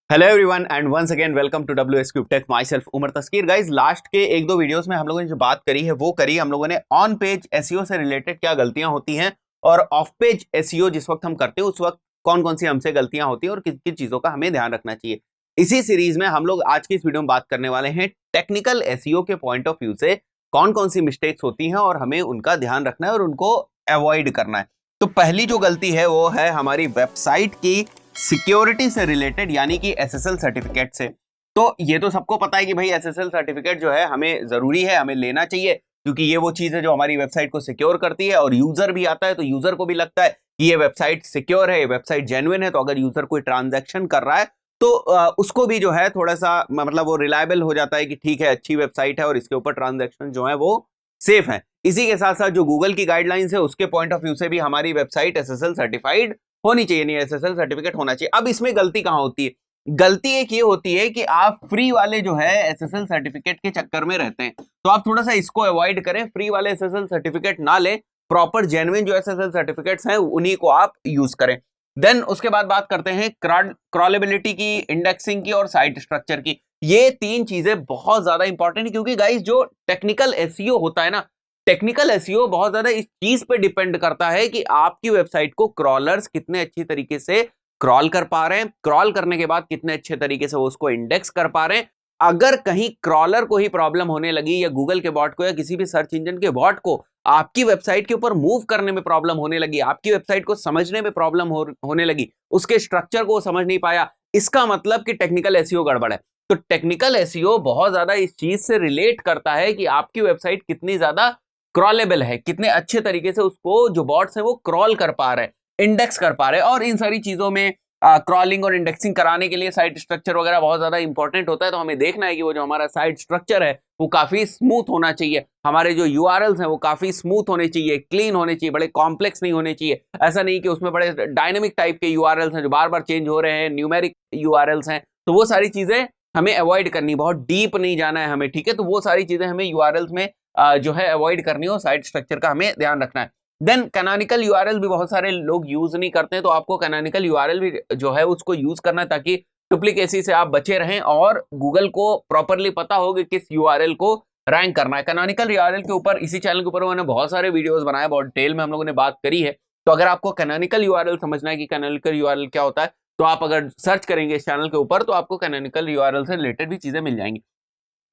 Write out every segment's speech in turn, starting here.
Hello everyone and once again welcome to WS Tek myself Umar Taskeer. Guys last के एक दो videos में हम लोगों ने जो बात करी है वो करी हम लोगों ने ऑन पेज एसईओ से रिलेटेड क्या गलतियां होती हैं और ऑफ पेज एसईओ जिस वक्त हम करते हैं उस वक्त कौन कौन सी हमसे गलतियां होती हैं और किस किस चीजों का हमें ध्यान रखना चाहिए। इसी सीरीज में हम लोग आज की इस वीडियो में बात करने वाले हैं टेक्निकल एसईओ के पॉइंट ऑफ व्यू से कौन कौन सी मिस्टेक्स होती हैं और हमें उनका ध्यान रखना है और उनको अवॉइड करना है। तो पहली जो गलती है वो है हमारी वेबसाइट की सिक्योरिटी से रिलेटेड, यानी कि एसएसएल सर्टिफिकेट से। तो ये तो सबको पता है कि भाई एसएसएल सर्टिफिकेट जो है हमें जरूरी है, हमें लेना चाहिए, क्योंकि ये वो चीज है जो हमारी वेबसाइट को सिक्योर करती है। और यूजर भी आता है तो यूजर को भी लगता है कि ये वेबसाइट सिक्योर है, ये वेबसाइट जेन्युइन है। तो अगर यूजर कोई ट्रांजैक्शन कर रहा है तो उसको भी जो है थोड़ा सा मतलब वो रिलायबल हो जाता है कि ठीक है, अच्छी वेबसाइट है और इसके ऊपर ट्रांजैक्शन जो है वो सेफ है। इसी के साथ साथ जो गूगल की गाइडलाइंस है उसके पॉइंट ऑफ व्यू से भी हमारी वेबसाइट एसएसएल सर्टिफाइड होनी चाहिए, नहीं एसएसएल सर्टिफिकेट होना चाहिए। अब इसमें गलती कहां होती है? गलती एक ये होती है कि आप फ्री वाले जो है एसएसएल सर्टिफिकेट के चक्कर में रहते हैं, तो आप थोड़ा सा इसको अवॉइड करें, फ्री वाले एसएसएल सर्टिफिकेट ना लें, प्रॉपर जेन्युइन जो एसएसएल सर्टिफिकेट्स हैं उन्हीं को आप यूज करें। देन उसके बाद बात करते हैं क्रॉलेबिलिटी की, इंडेक्सिंग की और साइट स्ट्रक्चर की। ये तीन चीजें बहुत ज्यादा इंपॉर्टेंट है, क्योंकि गाइस जो टेक्निकल एसईओ होता है ना, टेक्निकल एसईओ बहुत ज्यादा इस चीज पे डिपेंड करता है कि आपकी वेबसाइट को क्रॉलर्स कितने अच्छी तरीके से क्रॉल कर पा रहे हैं, क्रॉल करने के बाद कितने अच्छे तरीके से वो उसको इंडेक्स कर पा रहे हैं। अगर कहीं क्रॉलर को ही प्रॉब्लम होने लगी या गूगल के बॉट को या किसी भी सर्च इंजन के बॉट को आपकी वेबसाइट के ऊपर मूव करने में प्रॉब्लम होने लगी, आपकी वेबसाइट को समझने में प्रॉब्लम होने लगी, उसके स्ट्रक्चर को समझ नहीं पाया, इसका मतलब कि टेक्निकल एसईओ गड़बड़ है। तो टेक्निकल एसईओ बहुत ज्यादा इस चीज से रिलेट करता है कि आपकी वेबसाइट कितनी ज्यादा क्रॉलेबल है, कितने अच्छे तरीके से उसको जो बॉट्स हैं वो क्रॉल कर पा रहे हैं, इंडेक्स कर पा रहे हैं। और इन सारी चीजों में क्रॉलिंग और इंडेक्सिंग कराने के लिए साइट स्ट्रक्चर वगैरह बहुत ज्यादा इंपॉर्टेंट होता है। तो हमें देखना है कि वो जो हमारा साइट स्ट्रक्चर है वो काफी स्मूथ होना चाहिए, हमारे जो यूआरएल्स हैं वो काफी स्मूथ होने चाहिए, क्लीन होने चाहिए, बड़े कॉम्प्लेक्स नहीं होने चाहिए। ऐसा नहीं कि उसमें बड़े डायनेमिक टाइप के यूआरएल्स हैं जो बार बार चेंज हो रहे हैं, न्यूमेरिक यूआरएल्स हैं, तो वो सारी चीजें हमें अवॉइड करनी, बहुत डीप नहीं जाना है हमें, ठीक है। तो वो सारी चीजें हमें यूआरएल्स में जो है अवॉइड करनी हो, साइट स्ट्रक्चर का हमें ध्यान रखना है। देन कैनोनिकल यूआरएल भी बहुत सारे लोग यूज नहीं करते हैं, तो आपको कैनोनिकल यूआरएल भी जो है उसको यूज करना है ताकि डुप्लीकेसी से आप बचे रहें और गूगल को प्रॉपरली पता हो कि किस यूआरएल को रैंक करना है। कैनोनिकल यूआरएल के ऊपर इसी चैनल के ऊपर मैंने बहुत सारे वीडियोस बनाए, बहुत डिटेल में हम लोगों ने बात करी है। तो अगर आपको कैनोनिकल यूआरएल समझना है कि कैनोनिकल यूआरएल क्या होता है, तो आप अगर सर्च करेंगे इस चैनल के ऊपर तो आपको कैनोनिकल यूआरएल से रिलेटेड भी चीजें मिल जाएंगी।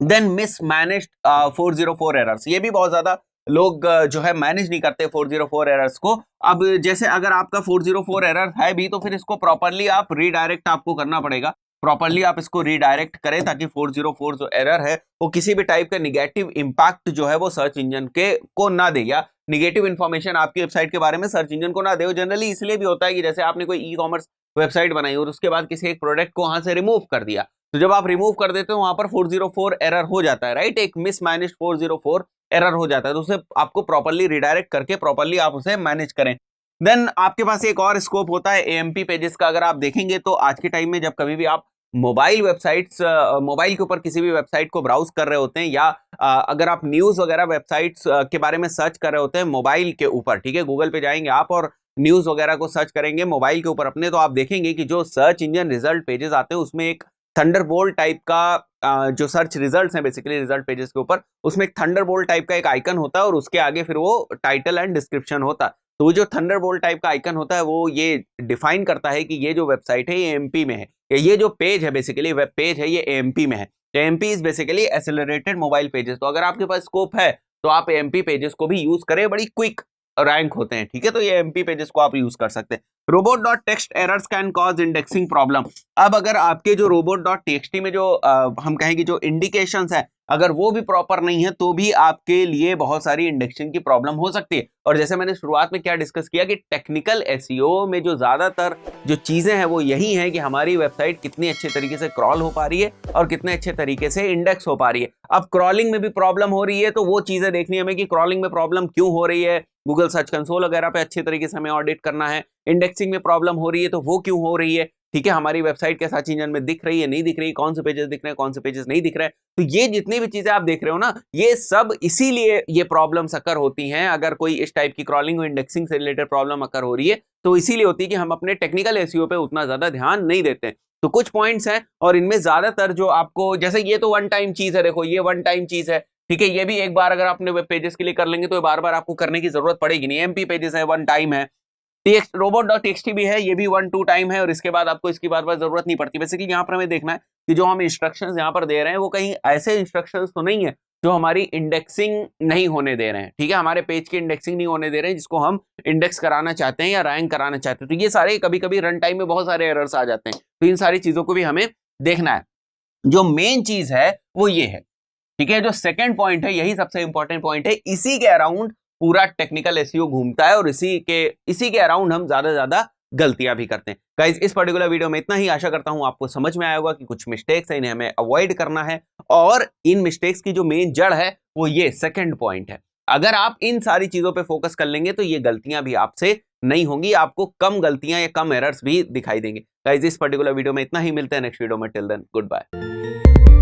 देन मिसमैनेज्ड 404 एरर्स, ये भी बहुत ज्यादा लोग जो है मैनेज नहीं करते 404 एरर्स को। अब जैसे अगर आपका 404 एरर है भी तो फिर इसको प्रॉपरली आप रीडायरेक्ट आपको करना पड़ेगा, प्रॉपरली आप इसको रीडायरेक्ट करें ताकि 404 जो एरर है वो किसी भी टाइप का निगेटिव इंपैक्ट जो है वो सर्च इंजन के को ना दे, या निगेटिव इंफॉर्मेशन आपकी वेबसाइट के बारे में सर्च इंजन को ना दे। जनरली इसलिए भी होता है कि जैसे आपने कोई ई कॉमर्स वेबसाइट बनाई और उसके बाद किसी एक प्रोडक्ट को वहां से रिमूव कर दिया, तो जब आप रिमूव कर देते हो वहां पर 404 एरर हो जाता है, राइट, एक मिसमैनेज्ड 404 एरर हो जाता है। तो उसे आपको प्रॉपरली रिडायरेक्ट करके प्रॉपरली आप उसे मैनेज करें। देन आपके पास एक और स्कोप होता है एएमपी पेजेस का। अगर आप देखेंगे तो आज के टाइम में जब कभी भी आप मोबाइल वेबसाइट्स, मोबाइल के ऊपर किसी भी वेबसाइट को ब्राउज कर रहे होते हैं, या अगर आप न्यूज वगैरह वेबसाइट्स के बारे में सर्च कर रहे होते हैं मोबाइल के ऊपर, ठीक है, गूगल पे जाएंगे आप और न्यूज वगैरह को सर्च करेंगे मोबाइल के ऊपर अपने, तो आप देखेंगे कि जो सर्च इंजन रिजल्ट पेजेस आते हैं उसमें एक थंडरबोल्ट टाइप का जो सर्च रिजल्ट्स हैं बेसिकली रिजल्ट पेजेस के ऊपर, उसमें एक थंडरबोल्ट टाइप का एक आइकन होता है और उसके आगे फिर वो टाइटल एंड डिस्क्रिप्शन होता है। तो वो जो थंडरबोल्ट टाइप का आइकन होता है वो ये डिफाइन करता है कि ये जो वेबसाइट है ये एएमपी में है, या ये जो पेज है बेसिकली वेब पेज है ये एएमपी में है। AMP is basically accelerated mobile pages. तो अगर आपके पास स्कोप है तो आप एएमपी पेजेस को भी यूज करें, बड़ी क्विक रैंक होते हैं, ठीक है। तो ये एमपी पेजेस को आप यूज कर सकते हैं। robot.txt errors can cause indexing problem. अब अगर आपके जो robot.txt में जो हम कहेंगे जो इंडिकेशंस है अगर वो भी प्रॉपर नहीं है तो भी आपके लिए बहुत सारी इंडेक्सिंग की प्रॉब्लम हो सकती है। और जैसे मैंने शुरुआत में क्या डिस्कस किया कि टेक्निकल एसईओ में जो ज्यादातर जो चीजें हैं वो यही है कि हमारी वेबसाइट कितनी अच्छे तरीके से क्रॉल हो पा रही है और कितने अच्छे तरीके से इंडेक्स हो पा रही है। अब क्रॉलिंग में भी प्रॉब्लम हो रही है तो वो चीजें देखनी हमें कि क्रॉलिंग में प्रॉब्लम क्यों हो रही है, गूगल सर्च कंसोल वगैरह पे अच्छे तरीके से हमें ऑडिट करना है। इंडेक्सिंग में प्रॉब्लम हो रही है तो वो क्यों हो रही है, ठीक है, हमारी वेबसाइट के सर्च इंजन में दिख रही है नहीं दिख रही, कौन से पेजेस दिख रहे हैं कौन से पेजेस नहीं दिख रहे हैं। तो ये जितनी भी चीजें आप देख रहे हो ना, ये सब इसीलिए ये प्रॉब्लम्स अकर होती हैं। अगर कोई इस टाइप की क्रॉलिंग और इंडेक्सिंग से रिलेटेड प्रॉब्लम अकर हो रही है तो इसीलिए होती है कि हम अपने टेक्निकल एसईओ पे उतना ज्यादा ध्यान नहीं देते हैं। तो कुछ पॉइंट्स हैं और इनमें ज्यादातर जो आपको, जैसे ये तो वन टाइम चीज है, देखो ये वन टाइम चीज है, ठीक है, ये भी एक बार अगर आपने वेब पेजेस के लिए कर लेंगे तो बार बार आपको करने की जरूरत पड़ेगी नहीं। एमपी पेजेस है, वन टाइम है, robot.txt भी है, ये भी 1-2 टाइम है और इसके बाद आपको इसकी बार बार जरूरत नहीं पड़ती। बेसिकली यहाँ पर हमें देखना है कि जो हम इंस्ट्रक्शंस यहाँ पर दे रहे हैं वो कहीं ऐसे इंस्ट्रक्शंस तो नहीं है जो हमारी इंडेक्सिंग नहीं होने दे रहे हैं, ठीक है, हमारे पेज की इंडेक्सिंग नहीं होने दे रहे हैं जिसको हम इंडेक्स कराना चाहते हैं या रैंक कराना चाहते हैं। तो ये सारे कभी कभी रन टाइम में बहुत सारे एरर्स आ जाते हैं, तो इन सारी चीजों को भी हमें देखना है। जो मेन चीज है वो ये है, ठीक है, जो सेकंड पॉइंट है यही सबसे इंपॉर्टेंट पॉइंट है, इसी के अराउंड पूरा टेक्निकल एसईओ घूमता है और इसी के अराउंड हम ज्यादा गलतियां भी करते हैं। गाइस इस पर्टिकुलर वीडियो में इतना ही, आशा करता हूं आपको समझ में आया होगा कि कुछ मिस्टेक्स हैं, इन्हें हमें अवॉइड करना है और इन मिस्टेक्स की जो मेन जड़ है वो ये सेकंड पॉइंट है। अगर आप इन सारी चीजों पे फोकस कर लेंगे तो ये गलतियां भी आपसे नहीं होंगी, आपको कम गलतियां या कम एरर्स भी दिखाई देंगे। गाइस इस पर्टिकुलर वीडियो में इतना ही, मिलते हैं नेक्स्ट वीडियो में, टिल देन गुड बाय।